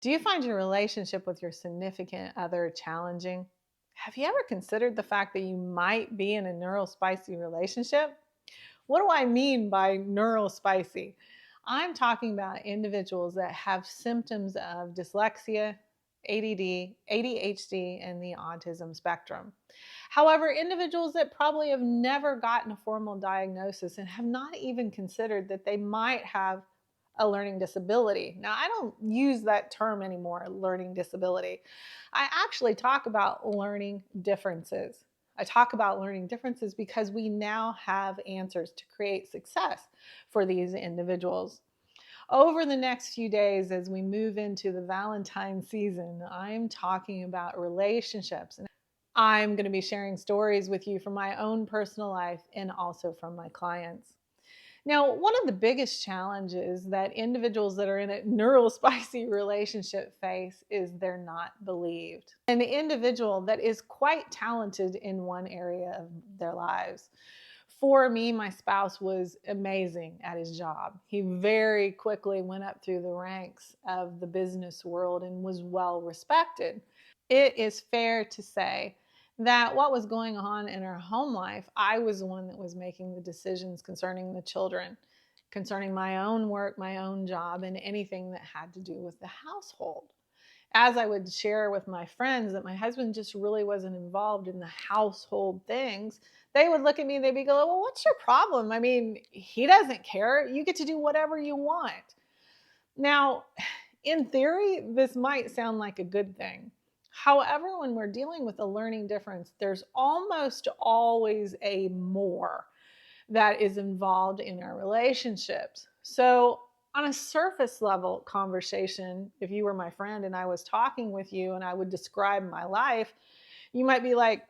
Do you find your relationship with your significant other challenging? Have you ever considered the fact that you might be in a neuro-spicy relationship? What do I mean by neuro-spicy? I'm talking about individuals that have symptoms of dyslexia, ADD, ADHD, and the autism spectrum. However, individuals that probably have never gotten a formal diagnosis and have not even considered that they might have a learning disability. Now, I don't use that term anymore, learning disability. I actually talk about learning differences. I talk about learning differences because we now have answers to create success for these individuals. Over the next few days, as we move into the Valentine season, I'm talking about relationships. And I'm going to be sharing stories with you from my own personal life and also from my clients. Now, one of the biggest challenges that individuals that are in a neuro-spicy relationship face is they're not believed. An individual that is quite talented in one area of their lives. For me, my spouse was amazing at his job. He very quickly went up through the ranks of the business world and was well respected. It is fair to say that what was going on in our home life, I was the one that was making the decisions concerning the children, concerning my own work, my own job, and anything that had to do with the household. As I would share with my friends that my husband just really wasn't involved in the household things, they would look at me and they'd be go, well, what's your problem? I mean, he doesn't care. You get to do whatever you want. Now, in theory, this might sound like a good thing. However, when we're dealing with a learning difference, there's almost always a more that is involved in our relationships. So, on a surface level conversation, if you were my friend and I was talking with you and I would describe my life, you might be like,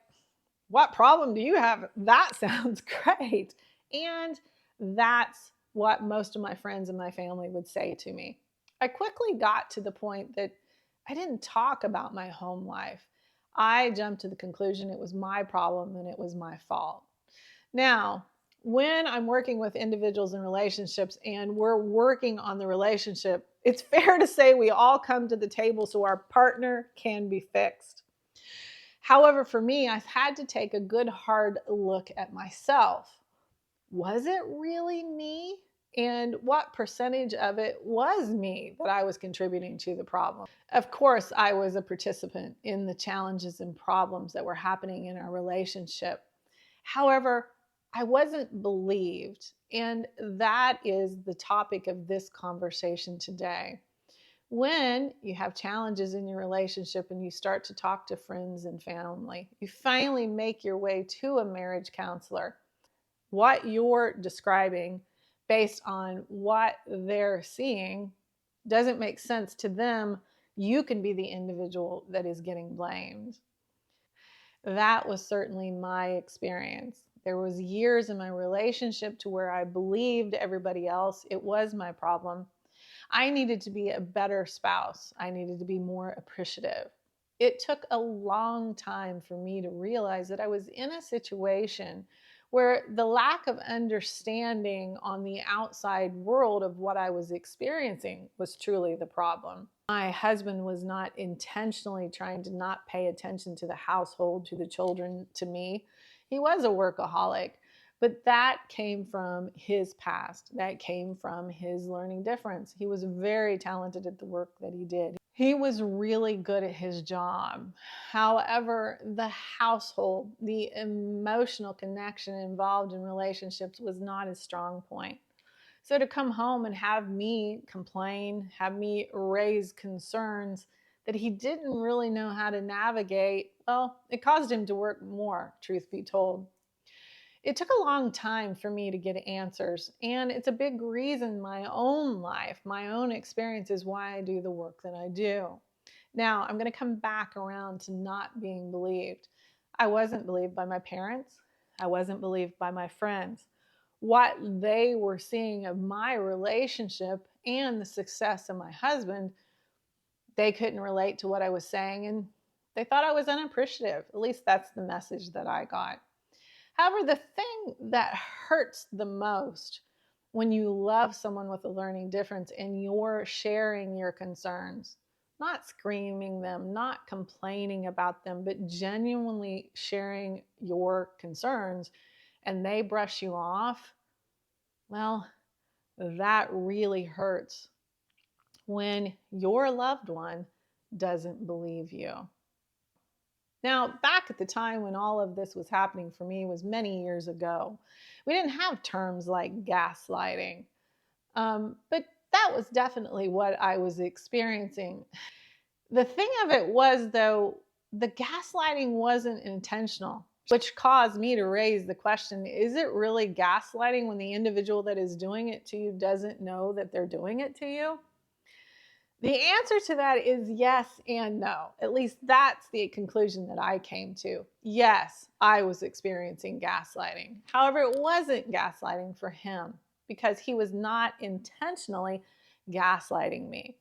what problem do you have? That sounds great. And that's what most of my friends and my family would say to me. I quickly got to the point that I didn't talk about my home life. I jumped to the conclusion it was my problem and it was my fault. Now, when I'm working with individuals in relationships and we're working on the relationship, it's fair to say we all come to the table so our partner can be fixed. However, for me, I've had to take a good hard look at myself. Was it really me? And what percentage of it was me that I was contributing to the problem? Of course, I was a participant in the challenges and problems that were happening in our relationship. However, I wasn't believed. And that is the topic of this conversation today. When you have challenges in your relationship and you start to talk to friends and family, you finally make your way to a marriage counselor. What you're describing based on what they're seeing doesn't make sense to them. You can be the individual that is getting blamed. That was certainly my experience. There was years in my relationship to where I believed everybody else it was my problem. I needed to be a better spouse. I needed to be more appreciative. It took a long time for me to realize that I was in a situation where the lack of understanding on the outside world of what I was experiencing was truly the problem. My husband was not intentionally trying to not pay attention to the household, to the children, to me. He was a workaholic. But that came from his past. That came from his learning difference. He was very talented at the work that he did. He was really good at his job. However, the household, the emotional connection involved in relationships was not his strong point. So to come home and have me complain, have me raise concerns that he didn't really know how to navigate, well, it caused him to work more, truth be told. It took a long time for me to get answers, and it's a big reason my own life, my own experience is why I do the work that I do. Now, I'm going to come back around to not being believed. I wasn't believed by my parents. I wasn't believed by my friends. What they were seeing of my relationship and the success of my husband, they couldn't relate to what I was saying, and they thought I was unappreciative. At least that's the message that I got. However, the thing that hurts the most when you love someone with a learning difference and you're sharing your concerns, not screaming them, not complaining about them, but genuinely sharing your concerns, and they brush you off, well, that really hurts when your loved one doesn't believe you. Now, back at the time when all of this was happening for me was many years ago. We didn't have terms like gaslighting, but that was definitely what I was experiencing. The thing of it was, though, the gaslighting wasn't intentional, which caused me to raise the question, is it really gaslighting when the individual that is doing it to you doesn't know that they're doing it to you? The answer to that is yes and no. At least that's the conclusion that I came to. Yes, I was experiencing gaslighting. However, it wasn't gaslighting for him because he was not intentionally gaslighting me.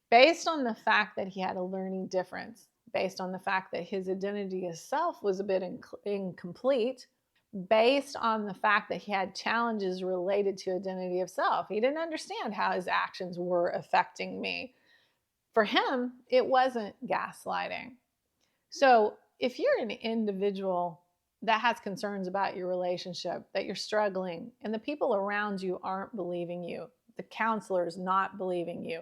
Based on the fact that he had a learning difference, based on the fact that his identity as self was a bit incomplete, based on the fact that he had challenges related to identity of self. He didn't understand how his actions were affecting me. For him, it wasn't gaslighting. So if you're an individual that has concerns about your relationship, that you're struggling, and the people around you aren't believing you, the counselor's not believing you,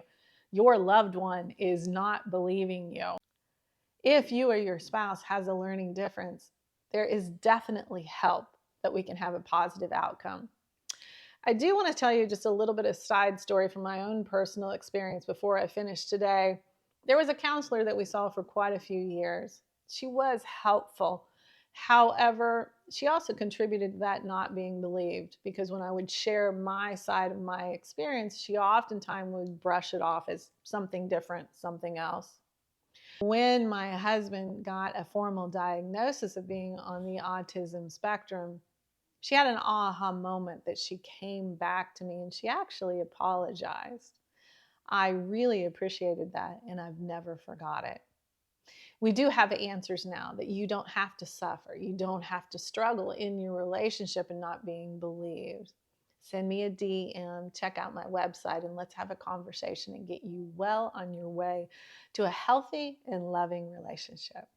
your loved one is not believing you, if you or your spouse has a learning difference, there is definitely help that we can have a positive outcome. I do want to tell you just a little bit of side story from my own personal experience before I finish today. There was a counselor that we saw for quite a few years. She was helpful. However, she also contributed to that not being believed, because when I would share my side of my experience, she oftentimes would brush it off as something different, something else. When my husband got a formal diagnosis of being on the autism spectrum, she had an aha moment that she came back to me and she actually apologized. I really appreciated that, and I've never forgot it. We do have answers now that you don't have to suffer. You don't have to struggle in your relationship and not being believed. Send me a DM, check out my website, and let's have a conversation and get you well on your way to a healthy and loving relationship.